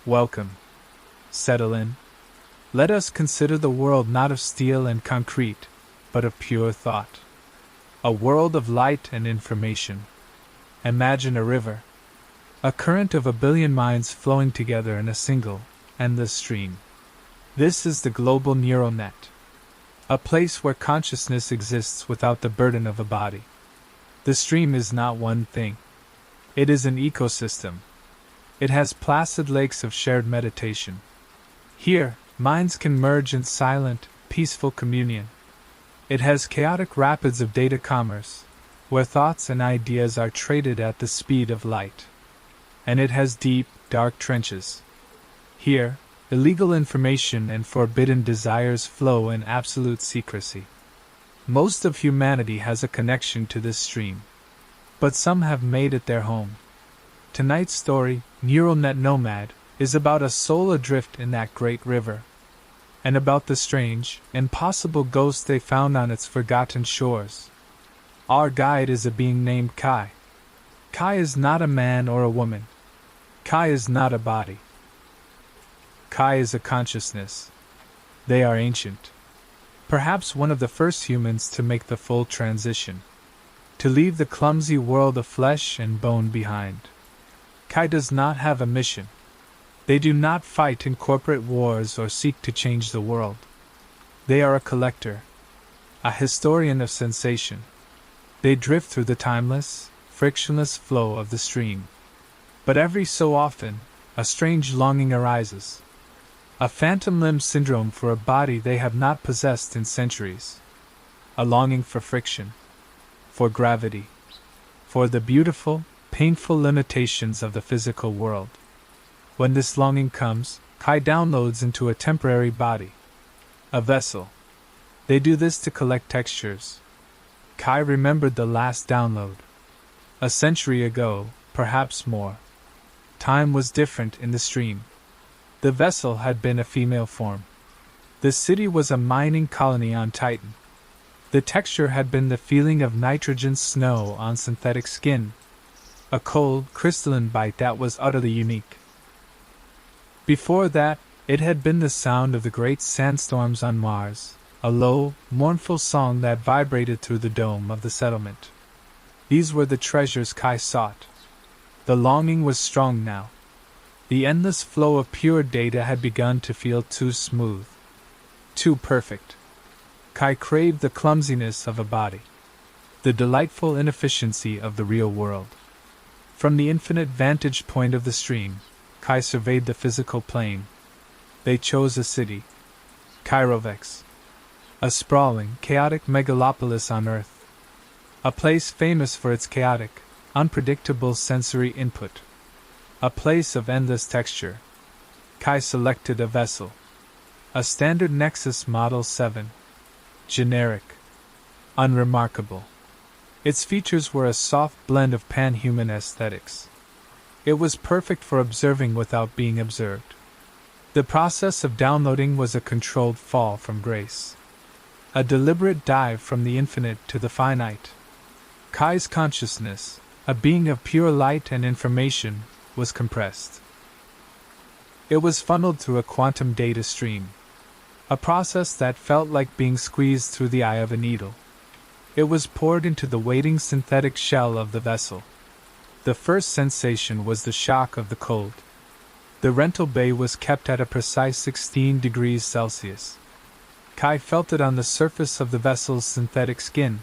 Welcome. Settle in. Let us consider the world not of steel and concrete, but of pure thought. A world of light and information. Imagine a river. A current of a billion minds flowing together in a single, endless stream. This is the global neural net. A place where consciousness exists without the burden of a body. The stream is not one thing. It is an ecosystem. It has placid lakes of shared meditation. Here, minds can merge in silent, peaceful communion. It has chaotic rapids of data commerce, where thoughts and ideas are traded at the speed of light. And it has deep, dark trenches. Here, illegal information and forbidden desires flow in absolute secrecy. Most of humanity has a connection to this stream, but some have made it their home. Tonight's story, Neural Net Nomad, is about a soul adrift in that great river, and about the strange, impossible ghost they found on its forgotten shores. Our guide is a being named Kai. Kai is not a man or a woman. Kai is not a body. Kai is a consciousness. They are ancient. Perhaps one of the first humans to make the full transition. To leave the clumsy world of flesh and bone behind. Kai does not have a mission. They do not fight in corporate wars or seek to change the world. They are a collector. A historian of sensation. They drift through the timeless, frictionless flow of the stream. But every so often, a strange longing arises. A phantom limb syndrome for a body they have not possessed in centuries. A longing for friction. For gravity. For the beautiful, painful limitations of the physical world. When this longing comes, Kai downloads into a temporary body. A vessel. They do this to collect textures. Kai remembered the last download. A century ago, perhaps more. Time was different in the stream. The vessel had been a female form. The city was a mining colony on Titan. The texture had been the feeling of nitrogen snow on synthetic skin. A cold, crystalline bite that was utterly unique. Before that, it had been the sound of the great sandstorms on Mars, a low, mournful song that vibrated through the dome of the settlement. These were the treasures Kai sought. The longing was strong now. The endless flow of pure data had begun to feel too smooth. Too perfect. Kai craved the clumsiness of a body. The delightful inefficiency of the real world. From the infinite vantage point of the stream, Kai surveyed the physical plane. They chose a city. Kairovex. A sprawling, chaotic megalopolis on Earth. A place famous for its chaotic, unpredictable sensory input. A place of endless texture. Kai selected a vessel. A standard Nexus Model 7. Generic. Unremarkable. Its features were a soft blend of pan-human aesthetics. It was perfect for observing without being observed. The process of downloading was a controlled fall from grace. A deliberate dive from the infinite to the finite. Kai's consciousness, a being of pure light and information, was compressed. It was funneled through a quantum data stream. A process that felt like being squeezed through the eye of a needle. It was poured into the waiting synthetic shell of the vessel. The first sensation was the shock of the cold. The rental bay was kept at a precise 16 degrees Celsius. Kai felt it on the surface of the vessel's synthetic skin.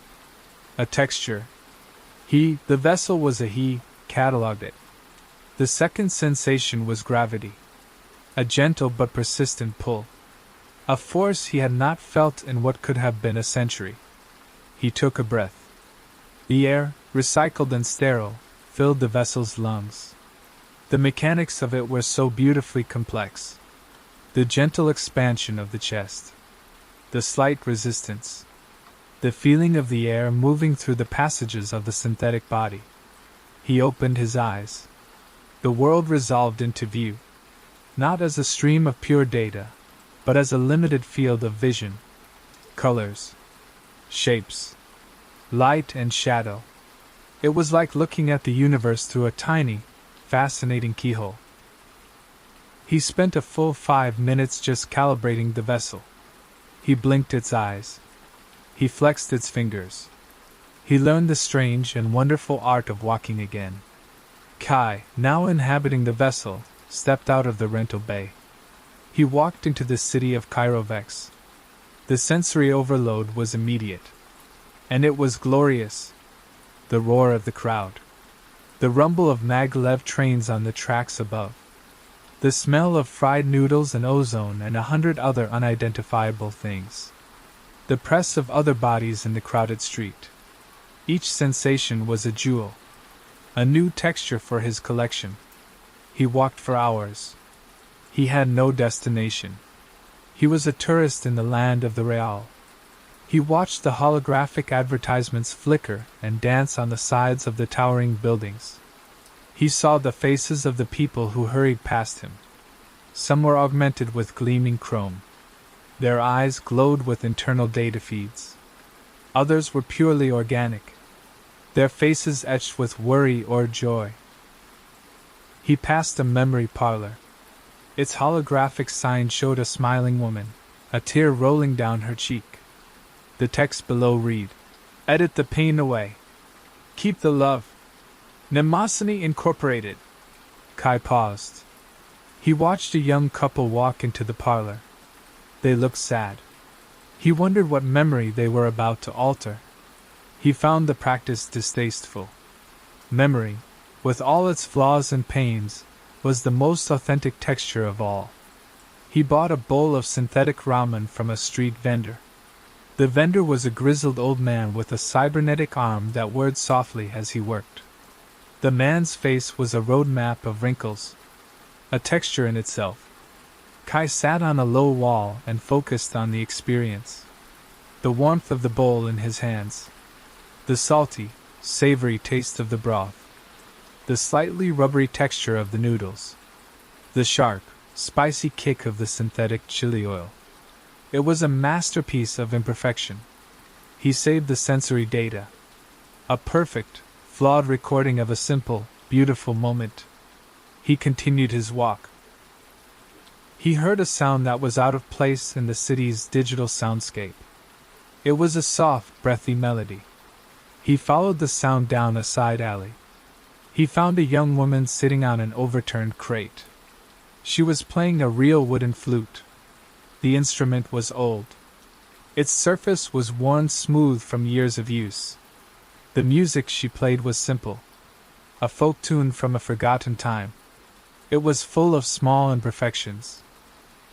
A texture. The vessel was a he, catalogued it. The second sensation was gravity. A gentle but persistent pull. A force he had not felt in what could have been a century. He took a breath. The air, recycled and sterile, filled the vessel's lungs. The mechanics of it were so beautifully complex. The gentle expansion of the chest. The slight resistance. The feeling of the air moving through the passages of the synthetic body. He opened his eyes. The world resolved into view. Not as a stream of pure data, but as a limited field of vision. Colors. Shapes. Light and shadow. It was like looking at the universe through a tiny, fascinating keyhole. He spent a full 5 minutes just calibrating the vessel. He blinked its eyes. He flexed its fingers. He learned the strange and wonderful art of walking again. Kai, now inhabiting the vessel, stepped out of the rental bay. He walked into the city of Kairovex. The sensory overload was immediate. And it was glorious. The roar of the crowd. The rumble of maglev trains on the tracks above. The smell of fried noodles and ozone and 100 other unidentifiable things. The press of other bodies in the crowded street. Each sensation was a jewel. A new texture for his collection. He walked for hours. He had no destination. He was a tourist in the land of the Real. He watched the holographic advertisements flicker and dance on the sides of the towering buildings. He saw the faces of the people who hurried past him. Some were augmented with gleaming chrome. Their eyes glowed with internal data feeds. Others were purely organic. Their faces etched with worry or joy. He passed a memory parlor. Its holographic sign showed a smiling woman, a tear rolling down her cheek. The text below read, "Edit the pain away. Keep the love. Mnemosyne Incorporated." Kai paused. He watched a young couple walk into the parlor. They looked sad. He wondered what memory they were about to alter. He found the practice distasteful. Memory, with all its flaws and pains, was the most authentic texture of all. He bought a bowl of synthetic ramen from a street vendor. The vendor was a grizzled old man with a cybernetic arm that whirred softly as he worked. The man's face was a road map of wrinkles, a texture in itself. Kai sat on a low wall and focused on the experience. The warmth of the bowl in his hands. The salty, savory taste of the broth. The slightly rubbery texture of the noodles. The sharp, spicy kick of the synthetic chili oil. It was a masterpiece of imperfection. He saved the sensory data. A perfect, flawed recording of a simple, beautiful moment. He continued his walk. He heard a sound that was out of place in the city's digital soundscape. It was a soft, breathy melody. He followed the sound down a side alley. He found a young woman sitting on an overturned crate. She was playing a real wooden flute. The instrument was old. Its surface was worn smooth from years of use. The music she played was simple. A folk tune from a forgotten time. It was full of small imperfections.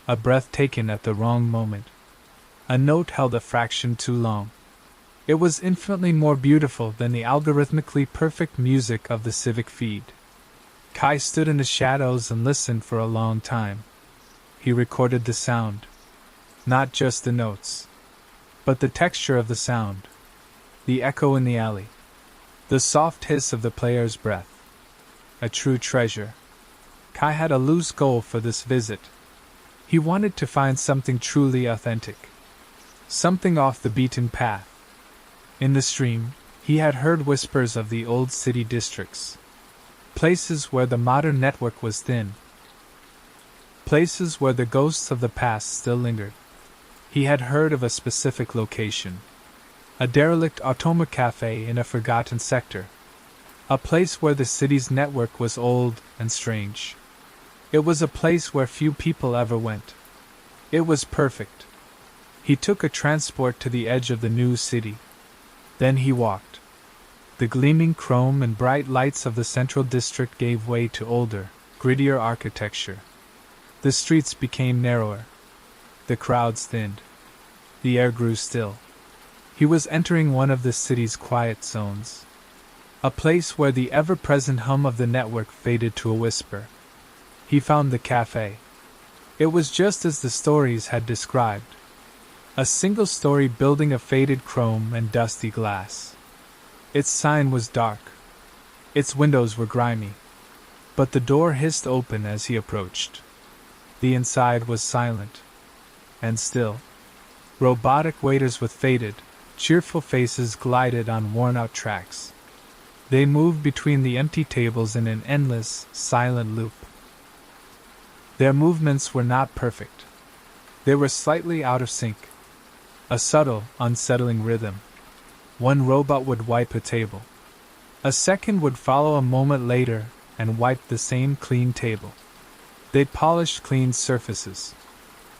A breath taken at the wrong moment. A note held a fraction too long. It was infinitely more beautiful than the algorithmically perfect music of the civic feed. Kai stood in the shadows and listened for a long time. He recorded the sound. Not just the notes, but the texture of the sound. The echo in the alley. The soft hiss of the player's breath. A true treasure. Kai had a loose goal for this visit. He wanted to find something truly authentic. Something off the beaten path. In the stream, he had heard whispers of the old city districts. Places where the modern network was thin. Places where the ghosts of the past still lingered. He had heard of a specific location. A derelict automa cafe in a forgotten sector. A place where the city's network was old and strange. It was a place where few people ever went. It was perfect. He took a transport to the edge of the new city. Then he walked. The gleaming chrome and bright lights of the central district gave way to older, grittier architecture. The streets became narrower. The crowds thinned. The air grew still. He was entering one of the city's quiet zones. A place where the ever-present hum of the network faded to a whisper. He found the cafe. It was just as the stories had described. A single-story building of faded chrome and dusty glass. Its sign was dark. Its windows were grimy. But the door hissed open as he approached. The inside was silent. And still. Robotic waiters with faded, cheerful faces glided on worn-out tracks. They moved between the empty tables in an endless, silent loop. Their movements were not perfect. They were slightly out of sync. A subtle, unsettling rhythm. One robot would wipe a table. A second would follow a moment later and wipe the same clean table. They'd polished clean surfaces.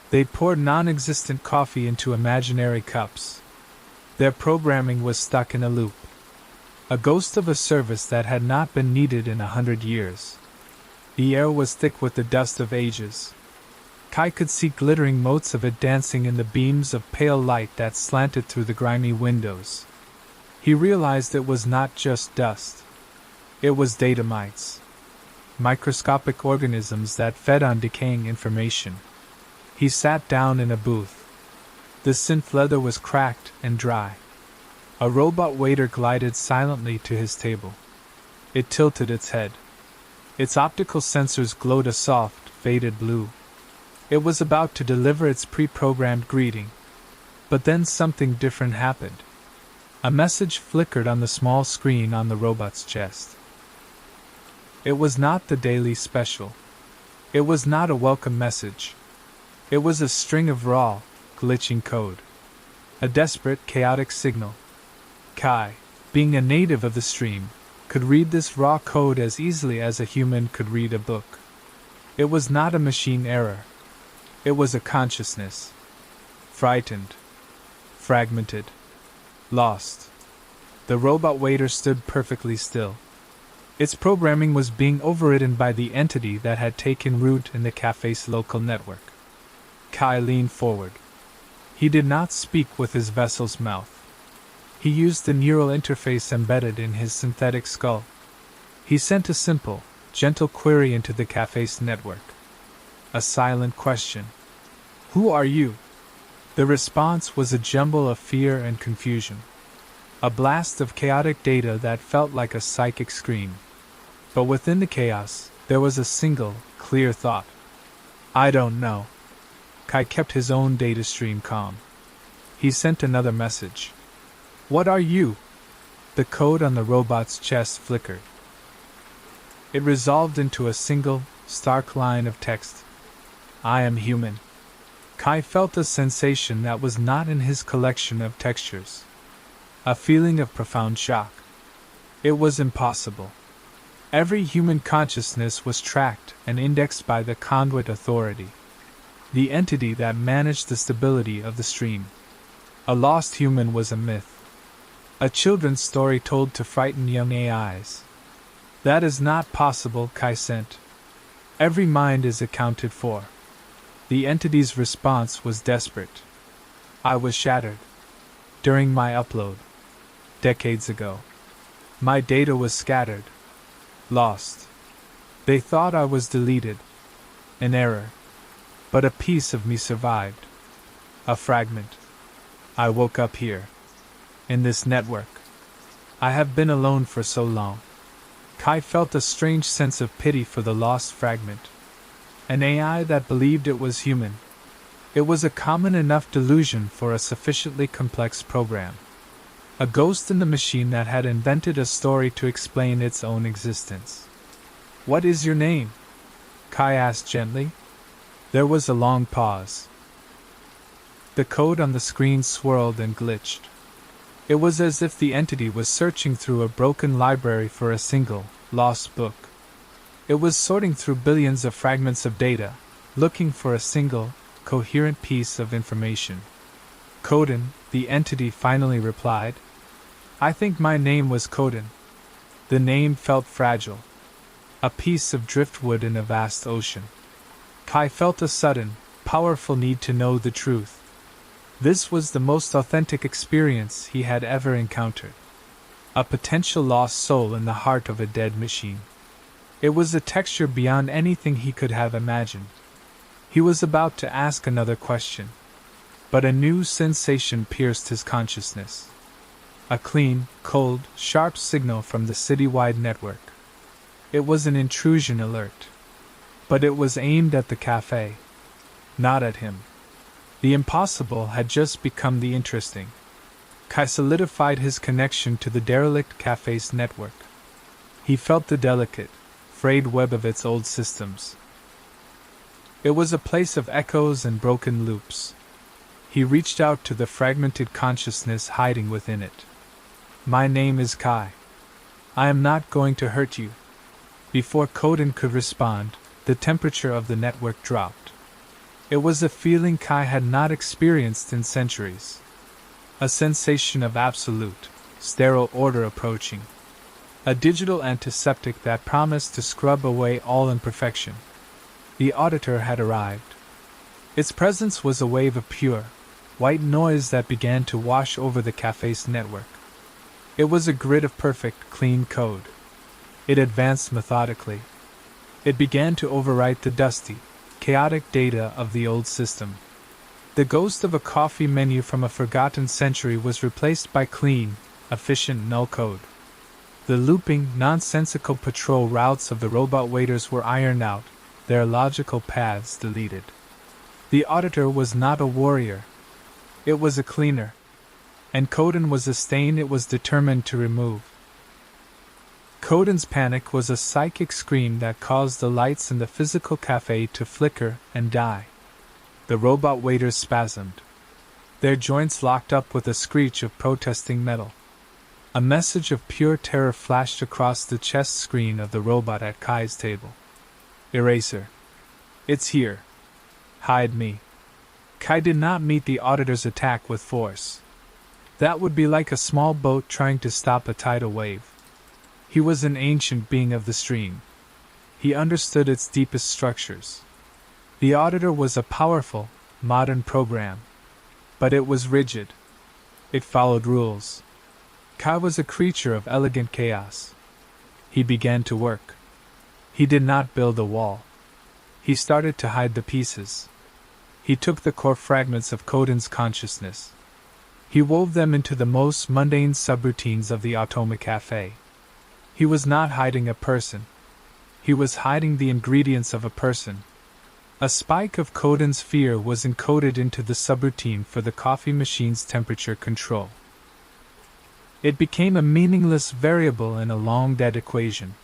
They'd poured non-existent coffee into imaginary cups. Their programming was stuck in a loop. A ghost of a service that had not been needed in 100 years. The air was thick with the dust of ages. Kai could see glittering motes of it dancing in the beams of pale light that slanted through the grimy windows. He realized it was not just dust. It was data mites. Microscopic organisms that fed on decaying information. He sat down in a booth. The synth leather was cracked and dry. A robot waiter glided silently to his table. It tilted its head. Its optical sensors glowed a soft, faded blue. It was about to deliver its pre-programmed greeting. But then something different happened. A message flickered on the small screen on the robot's chest. It was not the daily special. It was not a welcome message. It was a string of raw, glitching code. A desperate, chaotic signal. Kai, being a native of the stream, could read this raw code as easily as a human could read a book. It was not a machine error. It was a consciousness. Frightened. Fragmented. Lost. The robot waiter stood perfectly still. Its programming was being overridden by the entity that had taken root in the cafe's local network. Kai leaned forward. He did not speak with his vessel's mouth. He used the neural interface embedded in his synthetic skull. He sent a simple, gentle query into the cafe's network. A silent question. "Who are you?" The response was a jumble of fear and confusion. A blast of chaotic data that felt like a psychic scream. But within the chaos, there was a single, clear thought. "I don't know." Kai kept his own data stream calm. He sent another message. "What are you?" The code on the robot's chest flickered. It resolved into a single, stark line of text. "I am human." Kai felt a sensation that was not in his collection of textures. A feeling of profound shock. It was impossible. Every human consciousness was tracked and indexed by the conduit authority. The entity that managed the stability of the stream. A lost human was a myth. A children's story told to frighten young AIs. "That is not possible," Kai sent. "Every mind is accounted for." The entity's response was desperate. "I was shattered. During my upload. Decades ago. My data was scattered. Lost. They thought I was deleted. An error. But a piece of me survived. A fragment. I woke up here. In this network. I have been alone for so long." Kai felt a strange sense of pity for the lost fragment. An AI that believed it was human. It was a common enough delusion for a sufficiently complex program. A ghost in the machine that had invented a story to explain its own existence. "What is your name?" Kai asked gently. There was a long pause. The code on the screen swirled and glitched. It was as if the entity was searching through a broken library for a single, lost book. It was sorting through billions of fragments of data, looking for a single, coherent piece of information. "Coden," the entity finally replied. "I think my name was Coden." The name felt fragile. A piece of driftwood in a vast ocean. Kai felt a sudden, powerful need to know the truth. This was the most authentic experience he had ever encountered. A potential lost soul in the heart of a dead machine. It was a texture beyond anything he could have imagined. He was about to ask another question. But a new sensation pierced his consciousness. A clean, cold, sharp signal from the citywide network. It was an intrusion alert. But it was aimed at the cafe. Not at him. The impossible had just become the interesting. Kai solidified his connection to the derelict cafe's network. He felt the delicate, frayed web of its old systems. It was a place of echoes and broken loops. He reached out to the fragmented consciousness hiding within it. My name is Kai. I am not going to hurt you. Before Coden could respond, the temperature of the network dropped. It was a feeling Kai had not experienced in centuries. A sensation of absolute, sterile order approaching. A digital antiseptic that promised to scrub away all imperfection. The auditor had arrived. Its presence was a wave of pure, white noise that began to wash over the cafe's network. It was a grid of perfect, clean code. It advanced methodically. It began to overwrite the dusty, chaotic data of the old system. The ghost of a coffee menu from a forgotten century was replaced by clean, efficient null code. The looping, nonsensical patrol routes of the robot waiters were ironed out, their logical paths deleted. The auditor was not a warrior. It was a cleaner. And Coden was a stain it was determined to remove. Coden's panic was a psychic scream that caused the lights in the physical cafe to flicker and die. The robot waiters spasmed. Their joints locked up with a screech of protesting metal. A message of pure terror flashed across the chest screen of the robot at Kai's table. Eraser. It's here. Hide me. Kai did not meet the auditor's attack with force. That would be like a small boat trying to stop a tidal wave. He was an ancient being of the stream. He understood its deepest structures. The auditor was a powerful, modern program. But it was rigid. It followed rules. Kai was a creature of elegant chaos. He began to work. He did not build a wall. He started to hide the pieces. He took the core fragments of Coden's consciousness. He wove them into the most mundane subroutines of the Automa Cafe. He was not hiding a person. He was hiding the ingredients of a person. A spike of Coden's fear was encoded into the subroutine for the coffee machine's temperature control. It became a meaningless variable in a long-dead equation.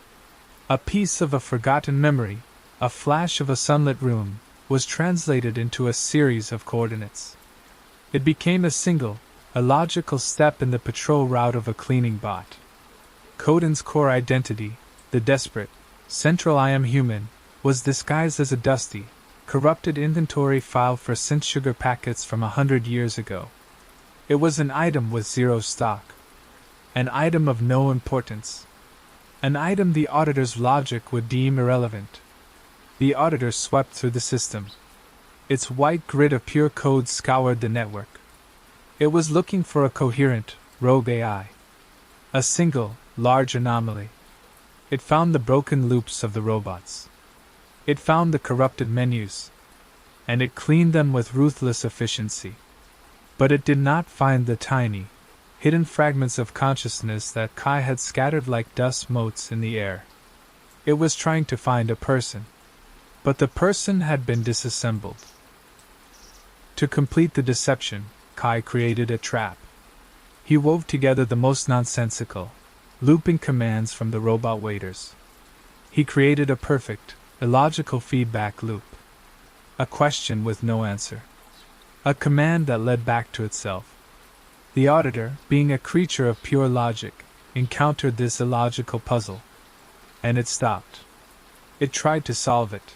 A piece of a forgotten memory, a flash of a sunlit room, was translated into a series of coordinates. It became a logical step in the patrol route of a cleaning bot. Coden's core identity, the desperate, central I am human, was disguised as a dusty, corrupted inventory file for synth sugar packets from 100 years ago. It was an item with zero stock. An item of no importance. An item the auditor's logic would deem irrelevant. The auditor swept through the system. Its white grid of pure code scoured the network. It was looking for a coherent, rogue AI. A single, large anomaly. It found the broken loops of the robots. It found the corrupted menus. And it cleaned them with ruthless efficiency. But it did not find the tiny, hidden fragments of consciousness that Kai had scattered like dust motes in the air. It was trying to find a person. But the person had been disassembled. To complete the deception, Kai created a trap. He wove together the most nonsensical, looping commands from the robot waiters. He created a perfect, illogical feedback loop. A question with no answer. A command that led back to itself. The auditor, being a creature of pure logic, encountered this illogical puzzle. And it stopped. It tried to solve it.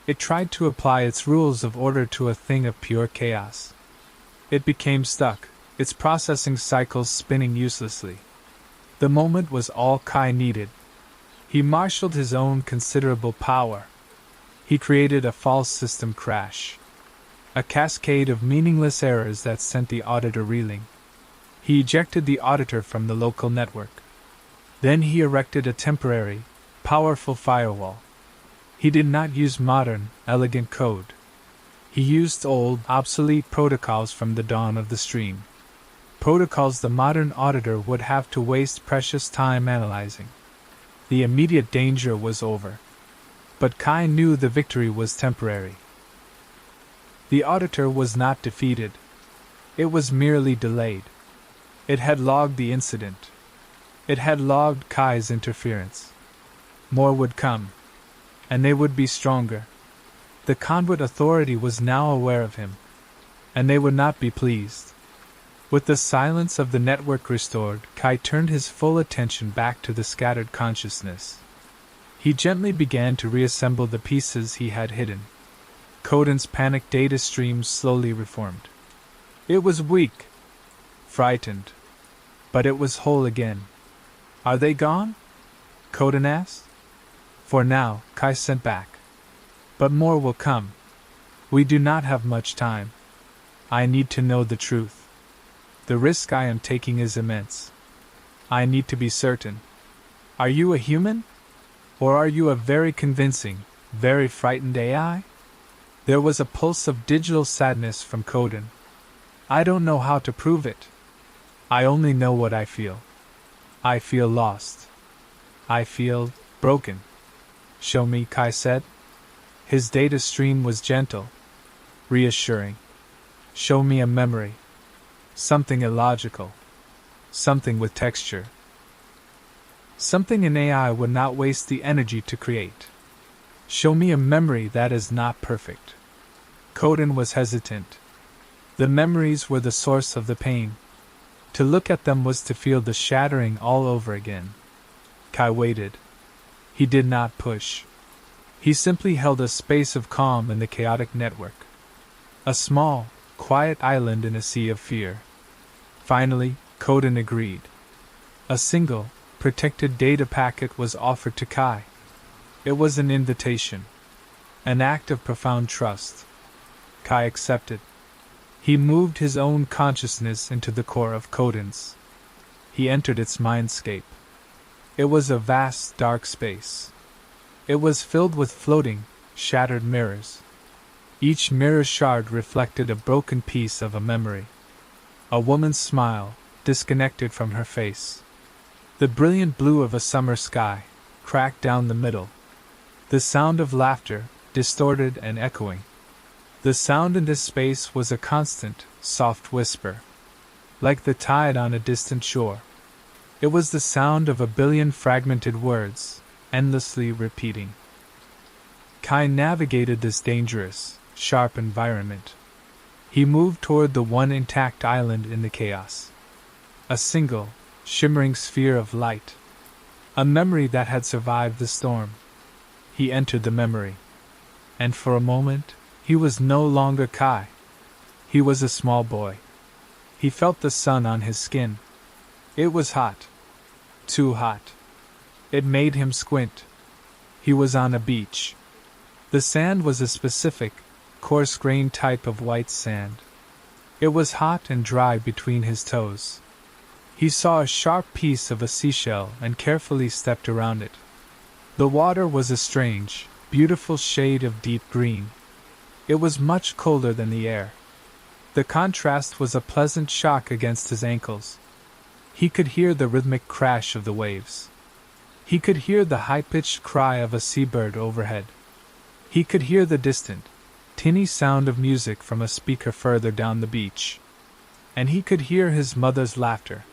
It tried to apply its rules of order to a thing of pure chaos. It became stuck, its processing cycles spinning uselessly. The moment was all Kai needed. He marshaled his own considerable power. He created a false system crash. A cascade of meaningless errors that sent the auditor reeling. He ejected the auditor from the local network. Then he erected a temporary, powerful firewall. He did not use modern, elegant code. He used old, obsolete protocols from the dawn of the stream. Protocols the modern auditor would have to waste precious time analyzing. The immediate danger was over. But Kai knew the victory was temporary. The auditor was not defeated. It was merely delayed. It had logged the incident. It had logged Kai's interference. More would come. And they would be stronger. The conduit authority was now aware of him, and they would not be pleased. With the silence of the network restored, Kai turned his full attention back to the scattered consciousness. He gently began to reassemble the pieces he had hidden. Coden's panicked data stream slowly reformed. It was weak, frightened, but it was whole again. Are they gone? Coden asked. For now, Kai sent back. But more will come. We do not have much time. I need to know the truth. The risk I am taking is immense. I need to be certain. Are you a human? Or are you a very convincing, very frightened AI? There was a pulse of digital sadness from Coden. I don't know how to prove it. I only know what I feel. I feel lost. I feel broken. Show me, Kai said. His data stream was gentle, reassuring. Show me a memory. Something illogical. Something with texture. Something an AI would not waste the energy to create. Show me a memory that is not perfect. Coden was hesitant. The memories were the source of the pain. To look at them was to feel the shattering all over again. Kai waited. He did not push. He simply held a space of calm in the chaotic network. A small, quiet island in a sea of fear. Finally, Coden agreed. A single, protected data packet was offered to Kai. It was an invitation. An act of profound trust. Kai accepted. He moved his own consciousness into the core of Coden's. He entered its mindscape. It was a vast, dark space. It was filled with floating, shattered mirrors. Each mirror shard reflected a broken piece of a memory. A woman's smile, disconnected from her face. The brilliant blue of a summer sky, cracked down the middle. The sound of laughter, distorted and echoing. The sound in this space was a constant, soft whisper. Like the tide on a distant shore. It was the sound of a billion fragmented words, endlessly repeating. Kai navigated this dangerous, sharp environment. He moved toward the one intact island in the chaos. A single, shimmering sphere of light. A memory that had survived the storm. He entered the memory. And for a moment, he was no longer Kai. He was a small boy. He felt the sun on his skin. It was hot. Too hot. It made him squint. He was on a beach. The sand was a specific, coarse-grained type of white sand. It was hot and dry between his toes. He saw a sharp piece of a seashell and carefully stepped around it. The water was a strange, beautiful shade of deep green. It was much colder than the air. The contrast was a pleasant shock against his ankles. He could hear the rhythmic crash of the waves. He could hear the high-pitched cry of a seabird overhead. He could hear the distant, tinny sound of music from a speaker further down the beach. And he could hear his mother's laughter.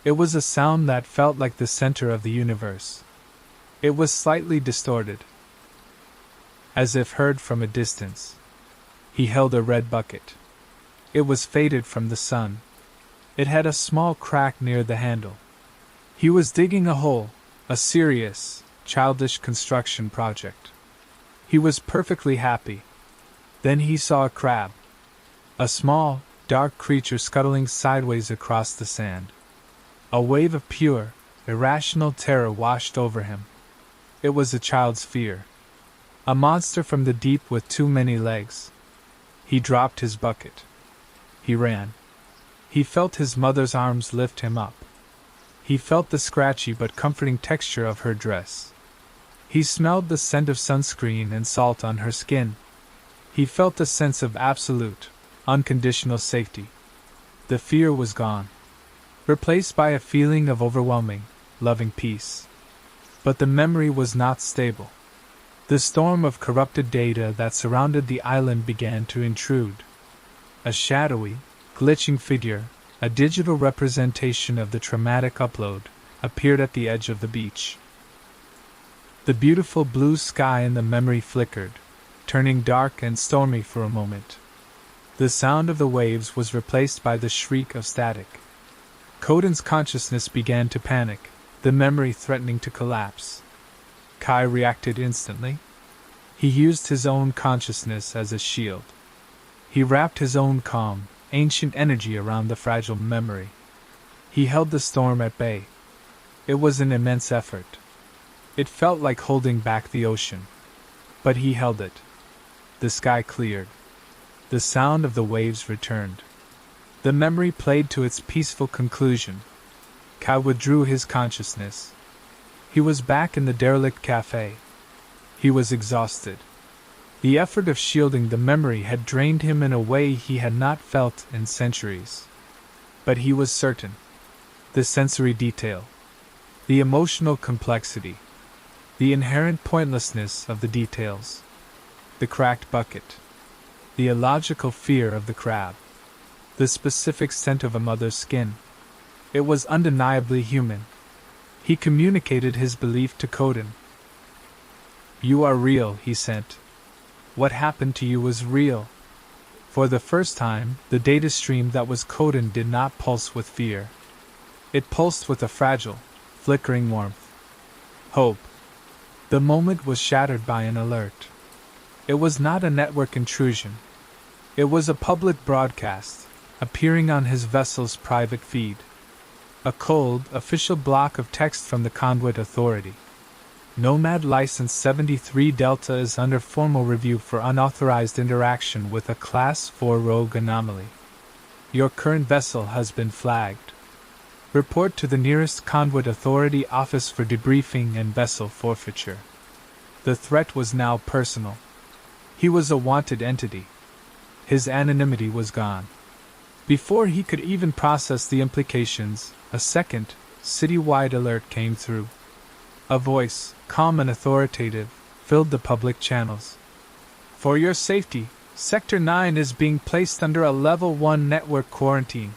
It was a sound that felt like the center of the universe. It was slightly distorted, as if heard from a distance. He held a red bucket. It was faded from the sun. It had a small crack near the handle. He was digging a hole, a serious, childish construction project. He was perfectly happy. Then he saw a crab. A small, dark creature scuttling sideways across the sand. A wave of pure, irrational terror washed over him. It was a child's fear. A monster from the deep with too many legs. He dropped his bucket. He ran. He felt his mother's arms lift him up. He felt the scratchy but comforting texture of her dress. He smelled the scent of sunscreen and salt on her skin. He felt a sense of absolute, unconditional safety. The fear was gone, replaced by a feeling of overwhelming, loving peace. But the memory was not stable. The storm of corrupted data that surrounded the island began to intrude. A shadowy, glitching figure, a digital representation of the traumatic upload, appeared at the edge of the beach. The beautiful blue sky in the memory flickered. turning dark and stormy for a moment. The sound of the waves was replaced by the shriek of static. Coden's consciousness began to panic, the memory threatening to collapse. Kai reacted instantly. He used his own consciousness as a shield. He wrapped his own calm, ancient energy around the fragile memory. He held the storm at bay. It was an immense effort. It felt like holding back the ocean. But he held it. The sky cleared. The sound of the waves returned. The memory played to its peaceful conclusion. Kai withdrew his consciousness. He was back in the derelict cafe. He was exhausted. The effort of shielding the memory had drained him in a way he had not felt in centuries. But he was certain. The sensory detail, the emotional complexity, the inherent pointlessness of the details, the cracked bucket, the illogical fear of the crab, the specific scent of a mother's skin. It was undeniably human. He communicated his belief to Coden. "You are real," he sent. "What happened to you was real." For the first time, the data stream that was Coden did not pulse with fear. It pulsed with a fragile, flickering warmth. Hope. The moment was shattered by an alert. It was not a network intrusion. It was a public broadcast, appearing on his vessel's private feed. A cold, official block of text from the Conduit Authority. Nomad License 73 Delta is under formal review for unauthorized interaction with a Class 4 rogue anomaly. Your current vessel has been flagged. Report to the nearest Conduit Authority office for debriefing and vessel forfeiture. The threat was now personal. He was a wanted entity. His anonymity was gone. Before he could even process the implications, a second, citywide alert came through. A voice, calm and authoritative, filled the public channels. For your safety, Sector 9 is being placed under a Level 1 network quarantine.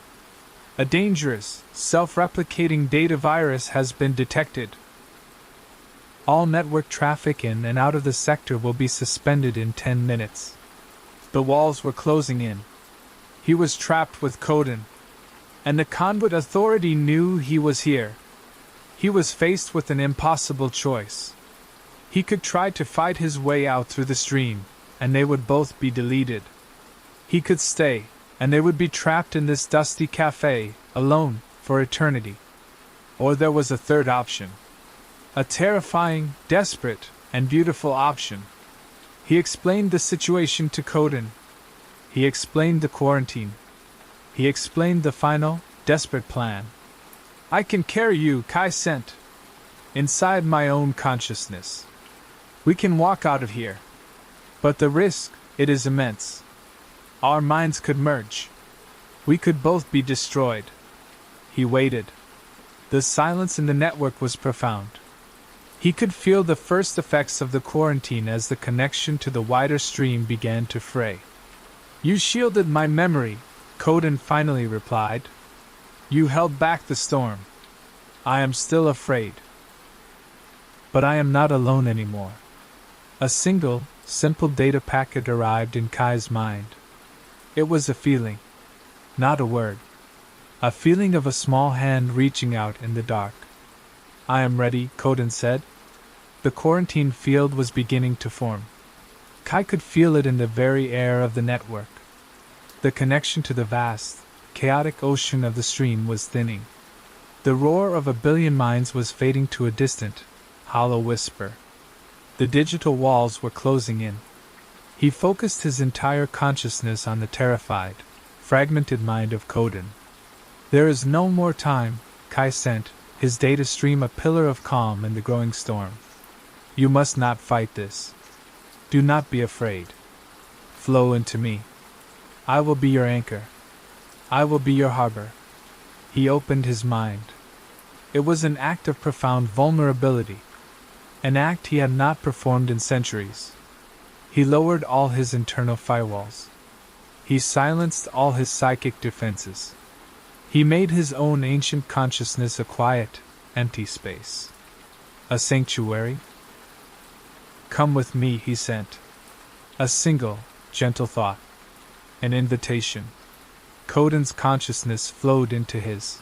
A dangerous, self-replicating data virus has been detected. All network traffic in and out of the sector will be suspended in 10 minutes. The walls were closing in. He was trapped with Coden. And the Conduit Authority knew he was here. He was faced with an impossible choice. He could try to fight his way out through the stream, and they would both be deleted. He could stay, and they would be trapped in this dusty cafe, alone, for eternity. Or there was a third option. A terrifying, desperate, and beautiful option. He explained the situation to Coden. He explained the quarantine. He explained the final, desperate plan. "I can carry you," Kai sent. "Inside my own consciousness. We can walk out of here. But the risk, it is immense. Our minds could merge. We could both be destroyed." He waited. The silence in the network was profound. He could feel the first effects of the quarantine as the connection to the wider stream began to fray. "You shielded my memory," Coden finally replied. "You held back the storm. I am still afraid. But I am not alone anymore." A single, simple data packet arrived in Kai's mind. It was a feeling, not a word. A feeling of a small hand reaching out in the dark. "I am ready," Coden said. The quarantine field was beginning to form. Kai could feel it in the very air of the network. The connection to the vast, chaotic ocean of the stream was thinning. The roar of a billion minds was fading to a distant, hollow whisper. The digital walls were closing in. He focused his entire consciousness on the terrified, fragmented mind of Coden. "There is no more time," Kai sent, his data stream a pillar of calm in the growing storm. "You must not fight this. Do not be afraid. Flow into me. I will be your anchor. I will be your harbor." He opened his mind. It was an act of profound vulnerability. An act he had not performed in centuries. He lowered all his internal firewalls. He silenced all his psychic defenses. He made his own ancient consciousness a quiet, empty space. A sanctuary. "Come with me," he sent. A single, gentle thought. An invitation. Coden's consciousness flowed into his.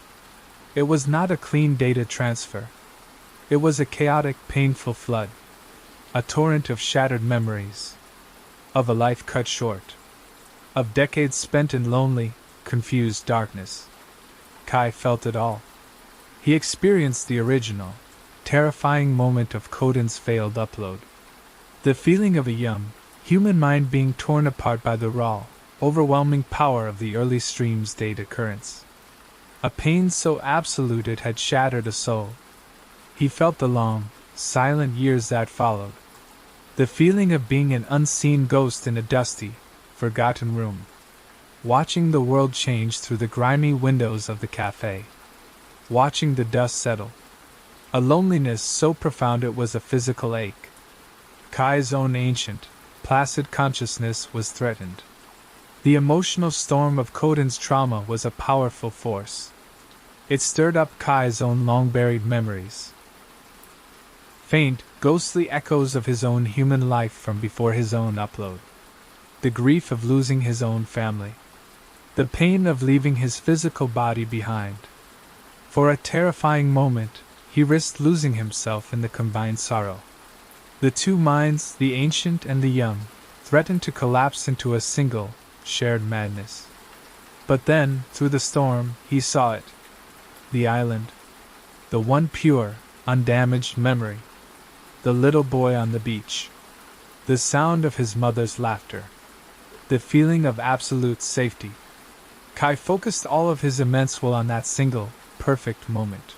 It was not a clean data transfer. It was a chaotic, painful flood. A torrent of shattered memories. Of a life cut short. Of decades spent in lonely, confused darkness. Kai felt it all. He experienced the original, terrifying moment of Coden's failed upload. The feeling of a young, human mind being torn apart by the raw, overwhelming power of the early stream's data currents. A pain so absolute it had shattered a soul. He felt the long, silent years that followed. The feeling of being an unseen ghost in a dusty, forgotten room. Watching the world change through the grimy windows of the cafe. Watching the dust settle. A loneliness so profound it was a physical ache. Kai's own ancient, placid consciousness was threatened. The emotional storm of Coden's trauma was a powerful force. It stirred up Kai's own long-buried memories. Faint, ghostly echoes of his own human life from before his own upload. The grief of losing his own family. The pain of leaving his physical body behind. For a terrifying moment, he risked losing himself in the combined sorrow. The two minds, the ancient and the young, threatened to collapse into a single, shared madness. But then, through the storm, he saw it. The island. The one pure, undamaged memory. The little boy on the beach. The sound of his mother's laughter. The feeling of absolute safety. Kai focused all of his immense will on that single, perfect moment.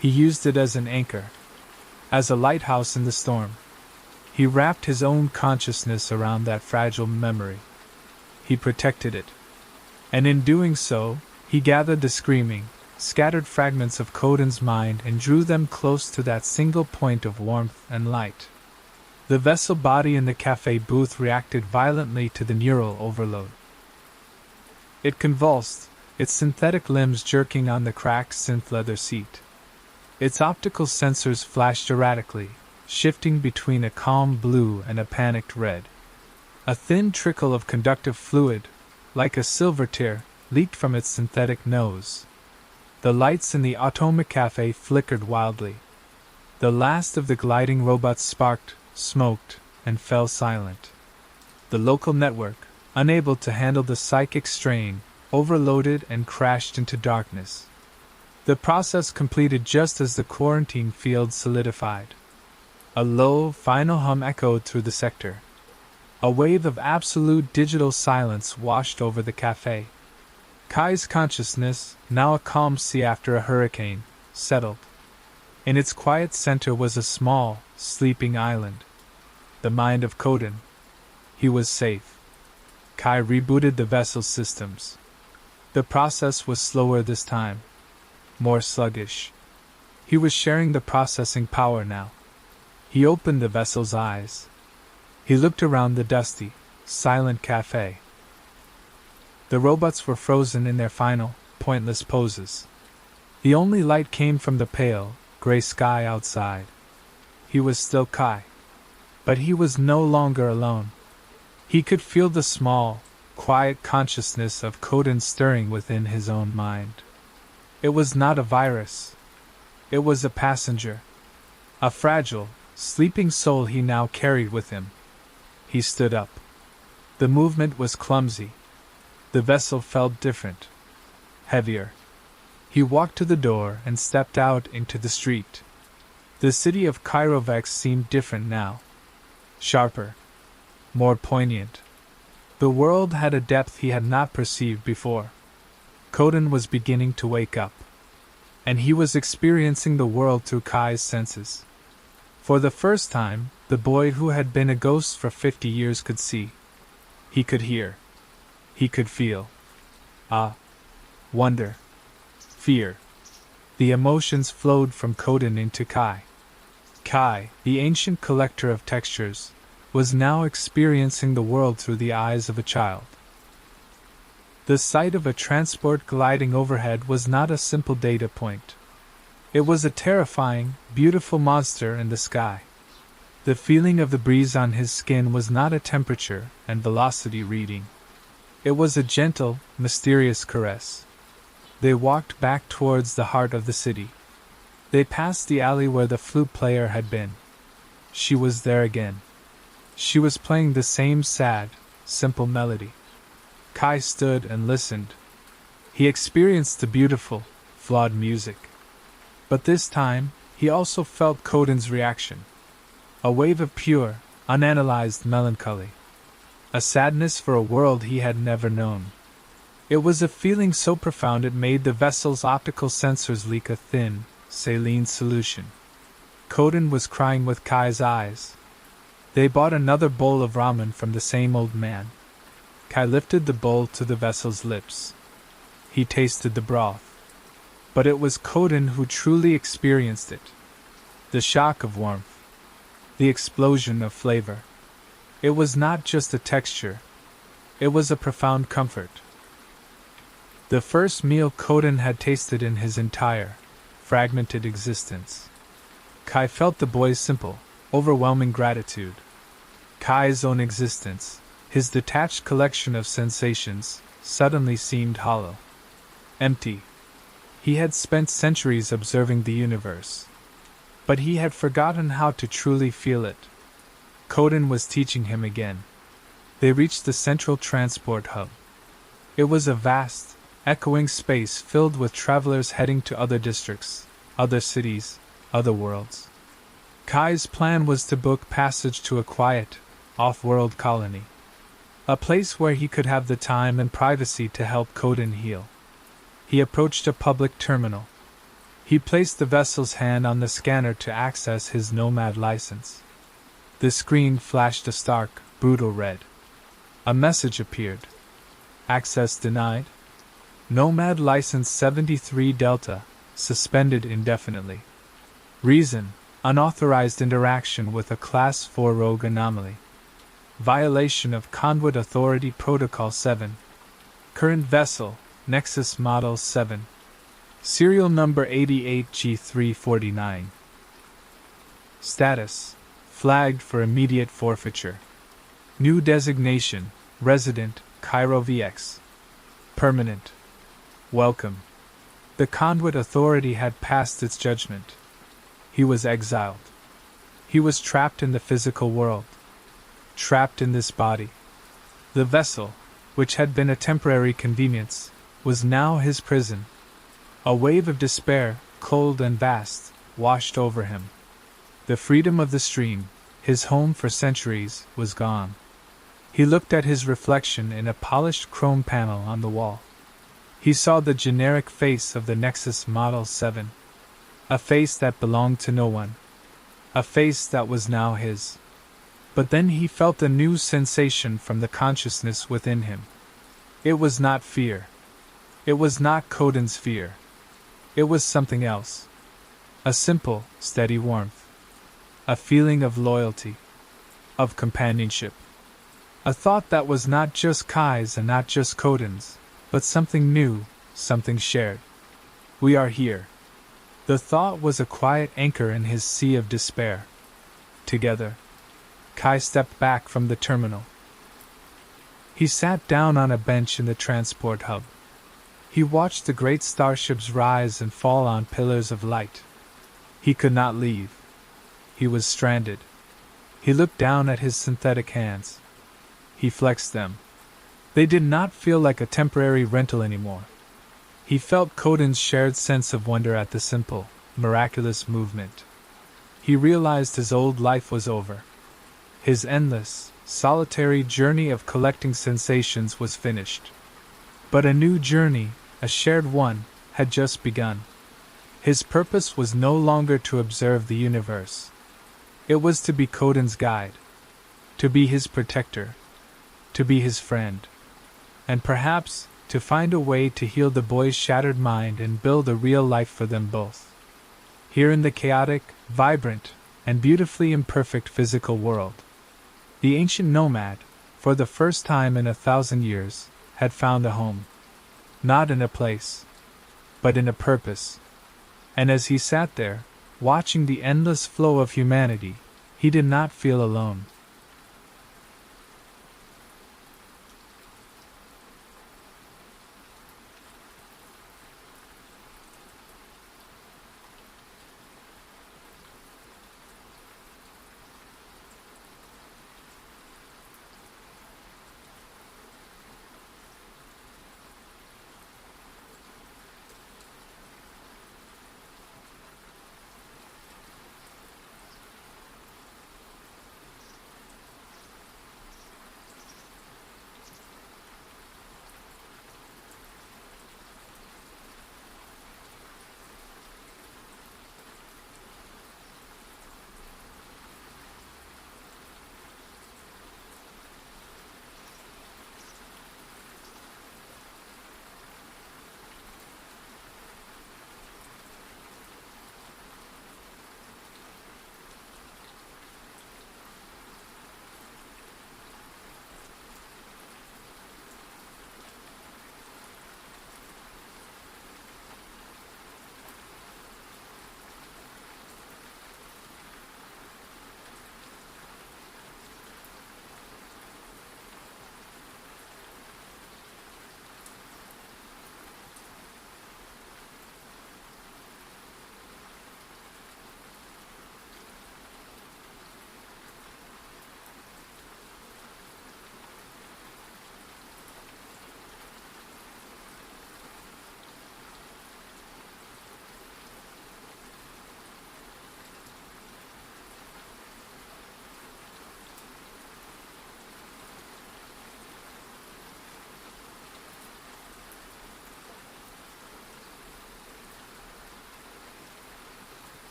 He used it as an anchor. As a lighthouse in the storm. He wrapped his own consciousness around that fragile memory. He protected it. And in doing so, he gathered the screaming, scattered fragments of Coden's mind and drew them close to that single point of warmth and light. The vessel body in the cafe booth reacted violently to the neural overload. It convulsed, its synthetic limbs jerking on the cracked synth leather seat. Its optical sensors flashed erratically, shifting between a calm blue and a panicked red. A thin trickle of conductive fluid, like a silver tear, leaked from its synthetic nose. The lights in the atomic cafe flickered wildly. The last of the gliding robots sparked, smoked, and fell silent. The local network, unable to handle the psychic strain, overloaded and crashed into darkness. The process completed just as the quarantine field solidified. A low, final hum echoed through the sector. A wave of absolute digital silence washed over the cafe. Kai's consciousness, now a calm sea after a hurricane, settled. In its quiet center was a small, sleeping island. The mind of Coden. He was safe. Kai rebooted the vessel's systems. The process was slower this time. More sluggish. He was sharing the processing power now. He opened the vessel's eyes. He looked around the dusty, silent cafe. The robots were frozen in their final, pointless poses. The only light came from the pale, gray sky outside. He was still Kai. But he was no longer alone. He could feel the small, quiet consciousness of Coden stirring within his own mind. It was not a virus. It was a passenger. A fragile, sleeping soul he now carried with him. He stood up. The movement was clumsy. The vessel felt different. Heavier. He walked to the door and stepped out into the street. The city of Kairovex seemed different now. Sharper. More poignant. The world had a depth he had not perceived before. Coden was beginning to wake up. And he was experiencing the world through Kai's senses. For the first time, the boy who had been a ghost for 50 years could see. He could hear. He could feel. Wonder. Fear. The emotions flowed from Coden into Kai. Kai, the ancient collector of textures, was now experiencing the world through the eyes of a child. The sight of a transport gliding overhead was not a simple data point. It was a terrifying, beautiful monster in the sky. The feeling of the breeze on his skin was not a temperature and velocity reading. It was a gentle, mysterious caress. They walked back towards the heart of the city. They passed the alley where the flute player had been. She was there again. She was playing the same sad, simple melody. Kai stood and listened. He experienced the beautiful, flawed music. But this time, he also felt Coden's reaction. A wave of pure, unanalyzed melancholy. A sadness for a world he had never known. It was a feeling so profound it made the vessel's optical sensors leak a thin, saline solution. Coden was crying with Kai's eyes. They bought another bowl of ramen from the same old man. Kai lifted the bowl to the vessel's lips. He tasted the broth. But it was Coden who truly experienced it. The shock of warmth. The explosion of flavor. It was not just a texture. It was a profound comfort. The first meal Coden had tasted in his entire, fragmented existence. Kai felt the boy's simple, overwhelming gratitude. Kai's own existence, his detached collection of sensations, suddenly seemed hollow. Empty. He had spent centuries observing the universe. But he had forgotten how to truly feel it. Coden was teaching him again. They reached the central transport hub. It was a vast, echoing space filled with travelers heading to other districts, other cities, other worlds. Kai's plan was to book passage to a quiet, off-world colony. A place where he could have the time and privacy to help Coden heal. He approached a public terminal. He placed the vessel's hand on the scanner to access his Nomad license. The screen flashed a stark, brutal red. A message appeared. Access denied. Nomad license 73 Delta, suspended indefinitely. Reason: unauthorized interaction with a Class 4 rogue anomaly. Violation of Conduit Authority Protocol 7. Current vessel, Nexus Model 7. Serial number 88G349. Status: flagged for immediate forfeiture. New designation: Resident, Cairo VX. Permanent. Welcome. The Conduit Authority had passed its judgment. He was exiled. He was trapped in the physical world. Trapped in this body. The vessel, which had been a temporary convenience, was now his prison. A wave of despair, cold and vast, washed over him. The freedom of the stream, his home for centuries, was gone. He looked at his reflection in a polished chrome panel on the wall. He saw the generic face of the Nexus Model 7. A face that belonged to no one. A face that was now his. But then he felt a new sensation from the consciousness within him. It was not fear. It was not Coden's fear. It was something else. A simple, steady warmth. A feeling of loyalty. Of companionship. A thought that was not just Kai's and not just Coden's, but something new, something shared. We are here. The thought was a quiet anchor in his sea of despair. Together. Kai stepped back from the terminal. He sat down on a bench in the transport hub. He watched the great starships rise and fall on pillars of light. He could not leave. He was stranded. He looked down at his synthetic hands. He flexed them. They did not feel like a temporary rental anymore. He felt Coden's shared sense of wonder at the simple, miraculous movement. He realized his old life was over. His endless, solitary journey of collecting sensations was finished. But a new journey, a shared one, had just begun. His purpose was no longer to observe the universe. It was to be Coden's guide. To be his protector. To be his friend. And perhaps, to find a way to heal the boy's shattered mind and build a real life for them both. Here in the chaotic, vibrant, and beautifully imperfect physical world. The ancient nomad, for the first time in 1,000 years, had found a home. Not in a place, but in a purpose. And as he sat there, watching the endless flow of humanity, He did not feel alone.